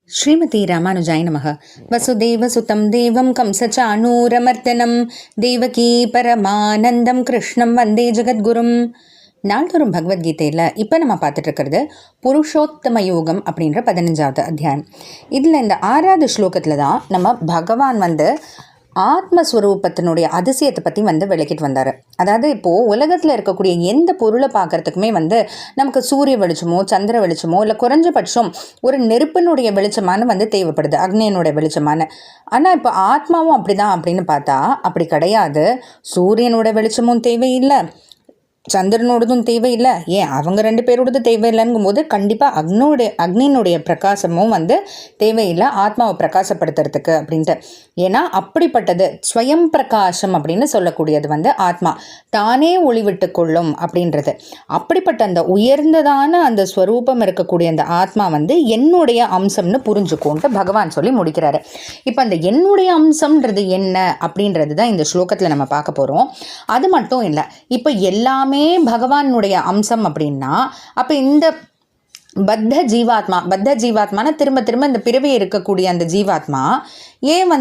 ஸ்ரீமதி ராமானுஜாய நமக. வசுதேவசுதம் தேவம் கம்சச்சானூரமர்த்தனம் தேவகீ பரமானந்தம் கிருஷ்ணம் வந்தே ஜெகத்குரும். நாள்தோறும் பகவத்கீதையில் இப்போ நம்ம பார்த்துட்டு இருக்கிறது புருஷோத்தம யோகம் அப்படின்ற 15வது அத்தியாயம். இதில் இந்த 6வது ஸ்லோகத்தில் தான் நம்ம பகவான் ஆத்மஸ்வரூபத்தினுடைய அதிசயத்தை பற்றி விளக்கிட்டு வந்தார். அதாவது இப்போது உலகத்தில் இருக்கக்கூடிய எந்த பொருளை பார்க்குறதுக்குமே நமக்கு சூரிய வெளிச்சமோ சந்திர வெளிச்சமோ இல்லை குறைஞ்சபட்சம் ஒரு நெருப்பினுடைய வெளிச்சமான தேவைப்படுது, அக்னியனுடைய வெளிச்சமான. ஆனால் இப்போ ஆத்மாவும் அப்படி தான் அப்படின்னு பார்த்தா அப்படி கிடையாது. சூரியனோட வெளிச்சமும் தேவையில்லை, சந்திரனோடதும் தேவையில்லை, ஏன் அவங்க 2 பேரோடது தேவையில்லைங்கும் போது கண்டிப்பாக அக்னியினுடைய பிரகாசமும் தேவையில்லை ஆத்மாவை பிரகாசப்படுத்துறதுக்கு அப்படின்ட்டு. ஏன்னா அப்படிப்பட்டது ஸ்வயம் பிரகாசம் அப்படின்னு சொல்லக்கூடியது ஆத்மா தானே ஒளிவிட்டு கொள்ளும் அப்படின்றது. அப்படிப்பட்ட அந்த உயர்ந்ததான அந்த ஸ்வரூபம் இருக்கக்கூடிய அந்த ஆத்மா என்னுடைய அம்சம்னு புரிஞ்சுக்கோன்ட்டு பகவான் சொல்லி முடிக்கிறாரு. இப்போ அந்த என்னுடைய அம்சம்ன்றது என்ன அப்படின்றது தான் இந்த ஸ்லோகத்தில் நம்ம பார்க்க போகிறோம். அது மட்டும் இல்லை, இப்போ எல்லாமே பகவானுடைய அம்சம் அப்படின்னா அப்போ இந்த பத்த ஜீவாத்மான திரும்ப திரும்ப இந்த பிறவி இருக்கக்கூடிய அந்த ஜீவாத்மா ஏன்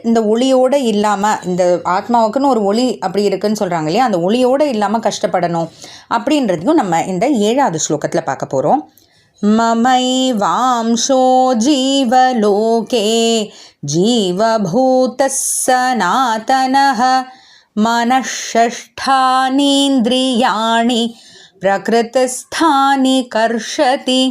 இந்த ஒளியோடு இல்லாமல், இந்த ஆத்மாவுக்குன்னு ஒரு ஒளி அப்படி இருக்குன்னு சொல்கிறாங்க இல்லையா, அந்த ஒளியோடு இல்லாமல் கஷ்டப்படணும் அப்படின்றதையும் நம்ம இந்த 7வது ஸ்லோகத்தில் பார்க்க போகிறோம். மமைவாம்சோ ஜீவலோகே ஜீவபூதः சனாதனः மனஷஷ்டானீந்திரியாணி பிரகிருதிஸ்தானி கர்ஷதி.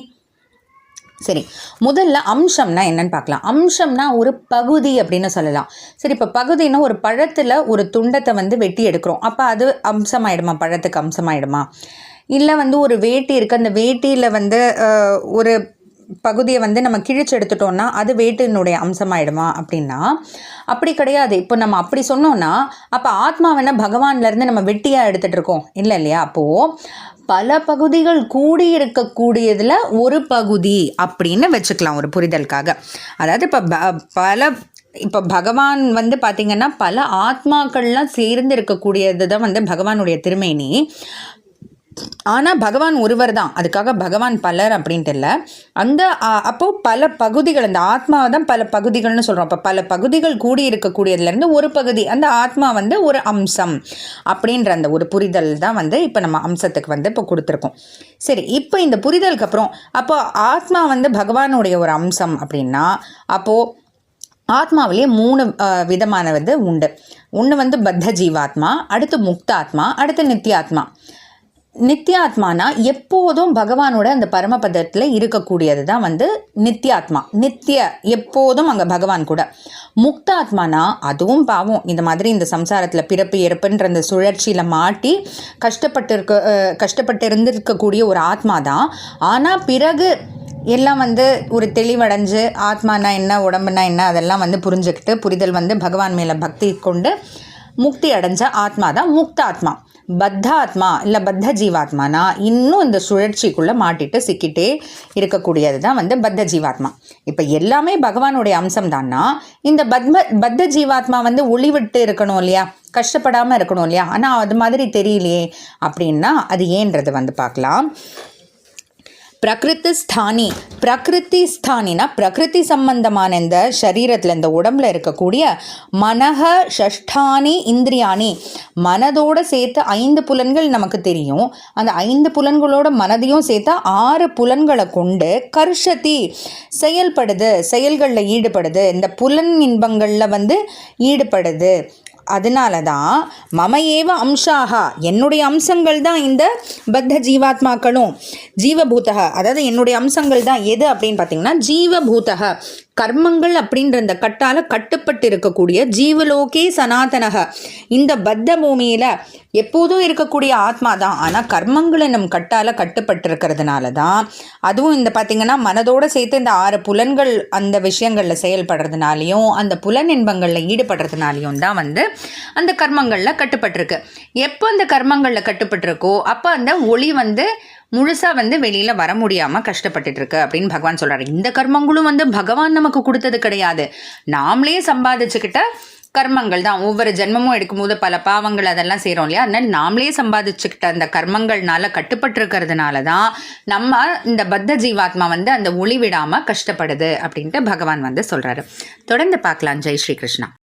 சரி, முதல்ல அம்சம்னா என்னன்னு பார்க்கலாம். அம்சம்னா ஒரு பகுதி அப்படின்னு சொல்லலாம். சரி, இப்போ பகுதின்னா ஒரு பழத்தில் ஒரு துண்டத்தை வெட்டி எடுக்கிறோம், அப்போ அது அம்சமாயிடுமா? பழத்துக்கு அம்சமாயிடுமா? இல்லை ஒரு வேட்டி இருக்குது, அந்த வேட்டியில் ஒரு பகுதியை நம்ம கிழிச்சு எடுத்துட்டோம்னா அது வேட்டினுடைய அம்சமாயிடுமா அப்படின்னா அப்படி கிடையாது. இப்போ நம்ம அப்படி சொன்னோம்னா அப்போ ஆத்மாவென்ன பகவான்லேருந்து நம்ம வெட்டியாக எடுத்துகிட்டு இருக்கோம் இல்லை இல்லையா? அப்போது பல பகுதிகள் கூடி இருக்கக்கூடியதில் ஒரு பகுதி அப்படின்னு வச்சுக்கலாம் ஒரு புரிதலுக்காக. அதாவது இப்போ பகவான் பார்த்திங்கன்னா பல ஆத்மாக்கள்லாம் சேர்ந்து இருக்கக்கூடியது தான் பகவானுடைய திருமேனி. ஆனால் பகவான் ஒருவர் தான், அதுக்காக பகவான் பலர் அப்படின்ட்டு இல்லை. அப்போது பல பகுதிகள், அந்த ஆத்மாவை தான் பல பகுதிகள்னு சொல்கிறோம். அப்போ பல பகுதிகள் கூடி இருக்கக்கூடியதுலேருந்து ஒரு பகுதி, அந்த ஆத்மா ஒரு அம்சம் அப்படின்ற அந்த ஒரு புரிதல் தான் இப்போ நம்ம அம்சத்துக்கு இப்போ கொடுத்துருக்கோம். சரி, இப்போ இந்த புரிதலுக்கு அப்புறம் அப்போ ஆத்மா பகவானுடைய ஒரு அம்சம் அப்படின்னா அப்போது ஆத்மாவிலேயே 3 விதமானது உண்டு. ஒன்று பத்த ஜீவாத்மா, அடுத்து முக்தாத்மா, அடுத்து நித்யாத்மா. நித்யாத்மானா எப்போதும் பகவானோட அந்த பரமபதத்தில் இருக்கக்கூடியது தான் நித்யாத்மா. எப்போதும் அங்கே பகவான் கூட. முக்தாத்மானா அதுவும் பாவம் இந்த மாதிரி இந்த சம்சாரத்தில் பிறப்பு இறப்புன்ற அந்த சுழற்சியில் மாட்டி கஷ்டப்பட்டு இருந்திருக்கக்கூடிய ஒரு ஆத்மா தான். ஆனால் பிறகு எல்லாம் ஒரு தெளிவடைஞ்சு ஆத்மானா என்ன உடம்புனா என்ன அதெல்லாம் புரிஞ்சுக்கிட்டு புரிதல் பகவான் மேலே பக்தி கொண்டு முக்தி அடைஞ்ச ஆத்மா தான் முக்தாத்மா. பத்தாத்மா இல்லை பத்த ஜீவாத்மானா இன்னும் இந்த சுழற்சிக்குள்ளே மாட்டிட்டு சிக்கிட்டே இருக்கக்கூடியது தான் பத்த ஜீவாத்மா. இப்போ எல்லாமே பகவானுடைய அம்சம் தான்னா இந்த பத்த ஜீவாத்மா ஒளிவிட்டு இருக்கணும் இல்லையா, கஷ்டப்படாமல் இருக்கணும் இல்லையா, ஆனால் அது மாதிரி தெரியலையே அப்படின்னா அது ஏன்றது பார்க்கலாம். பிரகிருதி ஸ்தானினா பிரகிருதி சம்பந்தமான இந்த சரீரத்தில் இந்த உடம்புல இருக்கக்கூடிய மனஹ ஷஷ்டானி இந்திரியாணி, மனதோடு சேர்த்து 5 புலன்கள் நமக்கு தெரியும். அந்த 5 புலன்களோட மனதையும் சேர்த்தா 6 புலன்களை கொண்டு கர்ஷதி செயல்படுது, செயல்களில் ஈடுபடுது, இந்த புலன் இன்பங்களில் ஈடுபடுது. அதனால தான் மமையேவ அம்சாகா, என்னுடைய அம்சங்கள் தான் இந்த பத்த ஜீவாத்மாக்களும். ஜீவபூதக, அதாவது என்னுடைய அம்சங்கள் தான் எது அப்படின்னு பார்த்தீங்கன்னா ஜீவபூதக, கர்மங்கள் அப்படின்ற இந்த கட்டால் கட்டுப்பட்டு இருக்கக்கூடிய ஜீவலோகே சனாதனக, இந்த பத்த பூமியில் எப்போதும் இருக்கக்கூடிய ஆத்மா தான். ஆனால் கர்மங்களை நம் கட்டால் கட்டுப்பட்டு இருக்கிறதுனால தான் அதுவும் பார்த்திங்கன்னா மனதோடு சேர்த்து இந்த 6 புலன்கள் அந்த விஷயங்களில் செயல்படுறதுனாலையும் அந்த புலன் இன்பங்களில் ஈடுபடுறதுனாலையும் தான் அந்த கர்மங்களில் கட்டுப்பட்டிருக்கு. எப்போ அந்த கர்மங்களில் கட்டுப்பட்டிருக்கோ அப்போ அந்த ஒளி முழுசாக வந்து வெளியில் வர முடியாமல் கஷ்டப்பட்டுட்டு இருக்கு அப்படின்னு பகவான் சொல்கிறாரு. இந்த கர்மங்களும் வந்து பகவான் நமக்கு கொடுத்தது கிடையாது, நாமளே சம்பாதிச்சுக்கிட்ட கர்மங்கள் தான். ஒவ்வொரு ஜென்மமும் எடுக்கும்போது பல பாவங்கள் அதெல்லாம் செய்கிறோம் இல்லையா, அதனால நாமளே சம்பாதிச்சுக்கிட்ட அந்த கர்மங்கள்னால கட்டுப்பட்டு இருக்கிறதுனால தான் நம்ம இந்த பத்த ஜீவாத்மா வந்து அந்த ஒளி விடாமல் கஷ்டப்படுது அப்படின்ட்டு பகவான் வந்து சொல்கிறாரு. தொடர்ந்து பார்க்கலாம். ஜெய் ஸ்ரீ கிருஷ்ணா.